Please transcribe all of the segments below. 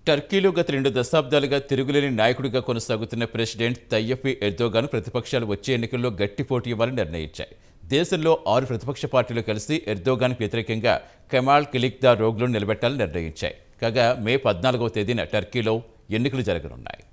టర్కీలో గత 2 దశాబ్దాలుగా తిరుగులేని నాయకుడిగా కొనసాగుతున్న ప్రెసిడెంట్ తయ్యప్ ఎర్దోగాన్ ప్రతిపక్షాలు వచ్చే ఎన్నికల్లో గట్టి పోటీ ఇవ్వాలని నిర్ణయించాయి. దేశంలో 6 ప్రతిపక్ష పార్టీలు కలిసి ఎర్దోగాన్కు వ్యతిరేకంగా కెమాల్ కిలిక్దారోగ్లును నిలబెట్టాలని నిర్ణయించాయి. కాగా మే 14వ తేదీన టర్కీలో ఎన్నికలు జరగనున్నాయి.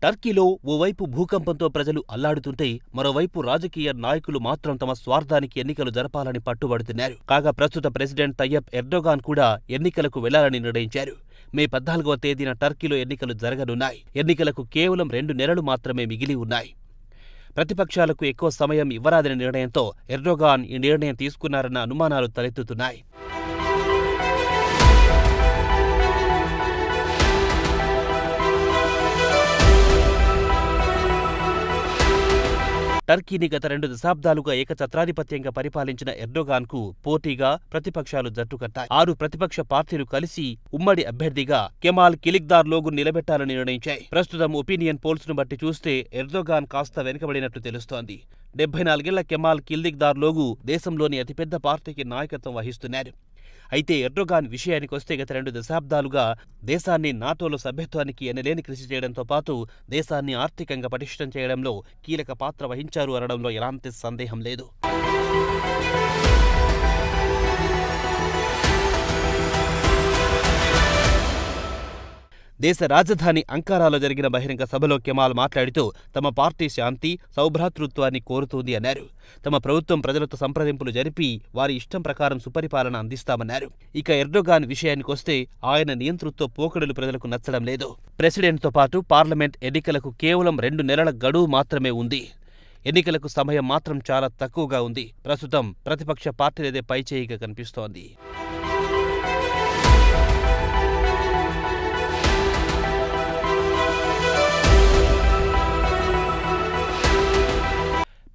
టర్కీలో ఓవైపు భూకంపంతో ప్రజలు అల్లాడుతుంటే మరోవైపు రాజకీయ నాయకులు మాత్రం తమ స్వార్థానికి ఎన్నికలు జరపాలని పట్టుబడుతున్నారు. కాగా ప్రస్తుత ప్రెసిడెంట్ తయ్యప్ ఎర్దోగాన్ కూడా ఎన్నికలకు వెళ్లాలని నిర్ణయించారు. మే 14వ తేదీన టర్కీలో ఎన్నికలు జరగనున్నాయి. ఎన్నికలకు కేవలం 2 నెలలు మాత్రమే మిగిలి ఉన్నాయి. ప్రతిపక్షాలకు ఎక్కువ సమయం ఇవ్వరాదనే నిర్ణయంతో ఎర్దోగాన్ ఈ నిర్ణయం తీసుకున్నారన్న అనుమానాలు తలెత్తుతున్నాయి. టర్కీని గత 2 దశాబ్దాలుగా ఏకఛత్రాధిపత్యంగా పరిపాలించిన ఎర్దోగాన్కు పోటీగా ప్రతిపక్షాలు జట్టుకట్టాయి. 6 ప్రతిపక్ష పార్టీలు కలిసి ఉమ్మడి అభ్యర్థిగా కెమాల్ కిలిక్దారోగ్లును నిలబెట్టాలని నిర్ణయించాయి. ప్రస్తుతం ఒపీనియన్ పోల్స్ను బట్టి చూస్తే ఎర్దోగాన్ కాస్త వెనుకబడినట్లు తెలుస్తోంది. 74 ఏళ్ల కెమాల్ కిలిక్దారోగ్లు దేశంలోని అతిపెద్ద పార్టీకి నాయకత్వం వహిస్తున్నారు. అయితే ఎర్దోగాన్ విషయానికొస్తే గత 2 దశాబ్దాలుగా దేశాన్ని నాటోలో సభ్యత్వానికి ఎనలేని కృషి చేయడంతో పాటు దేశాన్ని ఆర్థికంగా పటిష్టం చేయడంలో కీలక పాత్ర వహించారు అనడంలో ఎలాంటి సందేహం లేదు. దేశ రాజధాని అంకారాలో జరిగిన బహిరంగ సభలో కెమాల్ మాట్లాడుతూ తమ పార్టీ శాంతి, సౌభ్రాతృత్వాన్ని కోరుతోంది అన్నారు. తమ ప్రభుత్వం ప్రజలతో సంప్రదింపులు జరిపి వారి ఇష్టం ప్రకారం సుపరిపాలన అందిస్తామన్నారు. ఇక ఎర్దోగాన్ విషయానికొస్తే ఆయన నియంతృత్వ పోకడలు ప్రజలకు నచ్చడం లేదు. ప్రెసిడెంట్తో పాటు పార్లమెంట్ ఎన్నికలకు కేవలం 2 నెలల గడువు మాత్రమే ఉంది. ఎన్నికలకు సమయం మాత్రం చాలా తక్కువగా ఉంది. ప్రస్తుతం ప్రతిపక్ష పార్టీలదే పైచేయిగా కనిపిస్తోంది.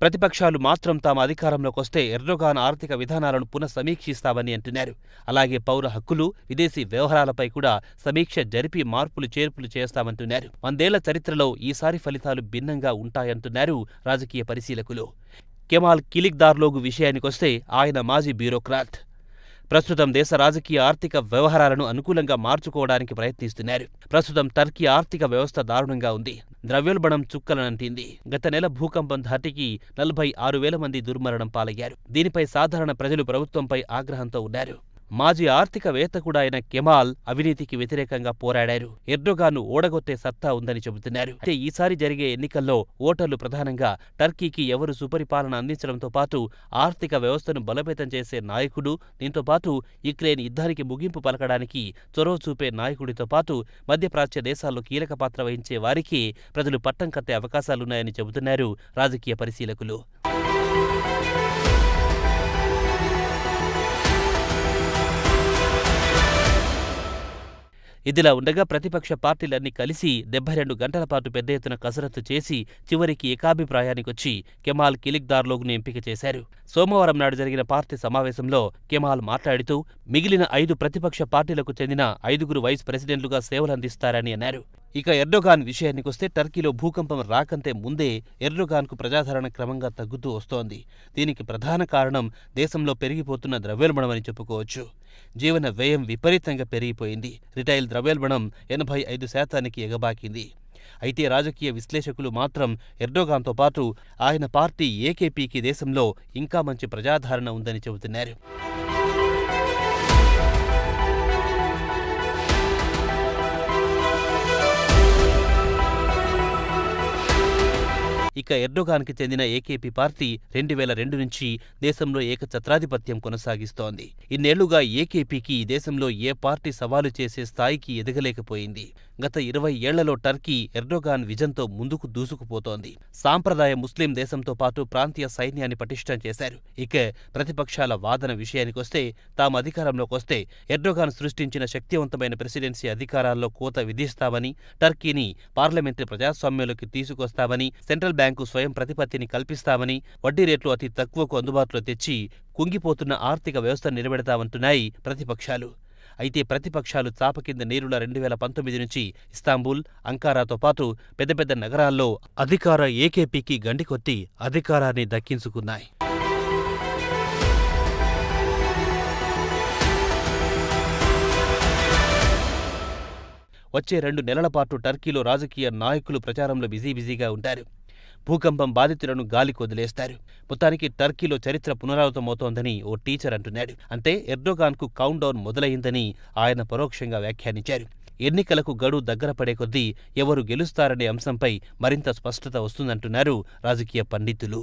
ప్రతిపక్షాలు మాత్రం తాము అధికారంలోకొస్తే ఎర్దోగాన్ ఆర్థిక విధానాలను పునఃసమీక్షిస్తామని అంటున్నారు. అలాగే పౌర హక్కులు, విదేశీ వ్యవహారాలపై కూడా సమీక్ష జరిపి మార్పులు చేర్పులు చేస్తామంటున్నారు. 100 ఏళ్ల చరిత్రలో ఈసారి ఫలితాలు భిన్నంగా ఉంటాయంటున్నారు రాజకీయ పరిశీలకులు. కెమాల్ కిలిక్దారోగ్లు విషయానికొస్తే ఆయన మాజీ బ్యూరోక్రాట్. ప్రస్తుతం దేశ రాజకీయ ఆర్థిక వ్యవహారాలను అనుకూలంగా మార్చుకోవడానికి ప్రయత్నిస్తున్నారు. ప్రస్తుతం టర్కీ ఆర్థిక వ్యవస్థ దారుణంగా ఉంది. ద్రవ్యోల్బణం చుక్కలనంటింది. గత నెల భూకంపం ధాటికి 46,000 మంది దుర్మరణం పాలయ్యారు. దీనిపై సాధారణ ప్రజలు ప్రభుత్వంపై ఆగ్రహంతో ఉన్నారు. మాజీ ఆర్థికవేత్త కూడా అయిన కెమాల్ అవినీతికి వ్యతిరేకంగా పోరాడారు. ఎర్దోగాన్ను ఓడగొట్టే సత్తా ఉందని చెబుతున్నారు. అయితే ఈసారి జరిగే ఎన్నికల్లో ఓటర్లు ప్రధానంగా టర్కీకి ఎవరు సుపరిపాలన అందించడంతో పాటు ఆర్థిక వ్యవస్థను బలోపేతం చేసే నాయకుడు, దీంతో పాటు యుక్రెయిన్ యుద్ధానికి ముగింపు పలకడానికి చొరవ చూపే నాయకుడితో పాటు మధ్యప్రాచ్య దేశాల్లో కీలక పాత్ర వహించే వారికి ప్రజలు పట్టం కట్టే అవకాశాలున్నాయని చెబుతున్నారు రాజకీయ పరిశీలకులు. ఇదిలా ఉండగా ప్రతిపక్ష పార్టీలన్నీ కలిసి 72 గంటల పాటు పెద్ద ఎత్తున కసరత్తు చేసి చివరికి ఏకాభిప్రాయానికొచ్చి కెమాల్ కిలిక్దారోగ్లును ఎంపిక చేశారు. సోమవారం నాడు జరిగిన పార్టీ సమావేశంలో కెమాల్ మాట్లాడుతూ మిగిలిన 5 ప్రతిపక్ష పార్టీలకు చెందిన 5గురు వైస్ ప్రెసిడెంట్లుగా సేవలందిస్తారని అన్నారు. ఇక ఎర్దోగాన్ విషయానికొస్తే టర్కీలో భూకంపం రాకంటే ముందే ఎర్దోగాన్కు ప్రజాదరణ క్రమంగా తగ్గుతూ వస్తోంది. దీనికి ప్రధాన కారణం దేశంలో పెరిగిపోతున్న ద్రవ్యోల్బణమని చెప్పుకోవచ్చు. జీవన వ్యయం విపరీతంగా పెరిగిపోయింది. రిటైల్ ద్రవ్యోల్బణం 85% ఎగబాకింది. అయితే రాజకీయ విశ్లేషకులు మాత్రం ఎర్దోగాన్తో పాటు ఆయన పార్టీ ఏకేపీకి దేశంలో ఇంకా మంచి ప్రజాదరణ ఉందని చెబుతున్నారు. ఇక ఎర్దోగాన్కి చెందిన ఏకేపీ పార్టీ 2002 నుంచి దేశంలో ఏకఛత్రాధిపత్యం కొనసాగిస్తోంది. ఇన్నేళ్లుగా ఏకేపీకి దేశంలో ఏ పార్టీ సవాలు చేసే స్థాయికి ఎదగలేకపోయింది. గత 20 ఏళ్లలో టర్కీ ఎర్దోగాన్ విజన్తో ముందుకు దూసుకుపోతోంది. సాంప్రదాయ ముస్లిం దేశంతో పాటు ప్రాంతీయ సైన్యాన్ని పటిష్టం చేశారు. ఇక ప్రతిపక్షాల వాదన విషయానికొస్తే తాము అధికారంలోకొస్తే ఎర్దోగాన్ సృష్టించిన శక్తివంతమైన ప్రెసిడెన్సీ అధికారాల్లో కోత విధిస్తామని, టర్కీని పార్లమెంటరీ ప్రజాస్వామ్యంలోకి తీసుకొస్తామని, సెంట్రల్ బ్యాంకు స్వయం ప్రతిపత్తిని కల్పిస్తామని, వడ్డీ రేట్లు అతి తక్కువకు అందుబాటులో తెచ్చి కుంగిపోతున్న ఆర్థిక వ్యవస్థను నిలబెడతామంటున్నాయి ప్రతిపక్షాలు. అయితే ప్రతిపక్షాలు చాప కింద నీరుల 2019 నుంచి ఇస్తాంబుల్, అంకారాతో పాటు పెద్ద పెద్ద నగరాల్లో అధికార ఏకేపీకి గండికొట్టి అధికారాన్ని దక్కించుకున్నాయి. వచ్చే 2 నెలల పాటు టర్కీలో రాజకీయ నాయకులు ప్రచారంలో బిజీగా ఉంటారు. భూకంపం బాధితులను గాలికి వదిలేస్తారు. మొత్తానికి టర్కీలో చరిత్ర పునరావృతమవుతోందని ఓ టీచర్ అంటున్నాడు. అంటే ఎర్డోగాన్కు కౌంట్ డౌన్ మొదలైందని ఆయన పరోక్షంగా వ్యాఖ్యానించారు. ఎన్నికలకు గడువు దగ్గర పడే కొద్దీ ఎవరు గెలుస్తారనే అంశంపై మరింత స్పష్టత వస్తుందంటున్నారు రాజకీయ పండితులు.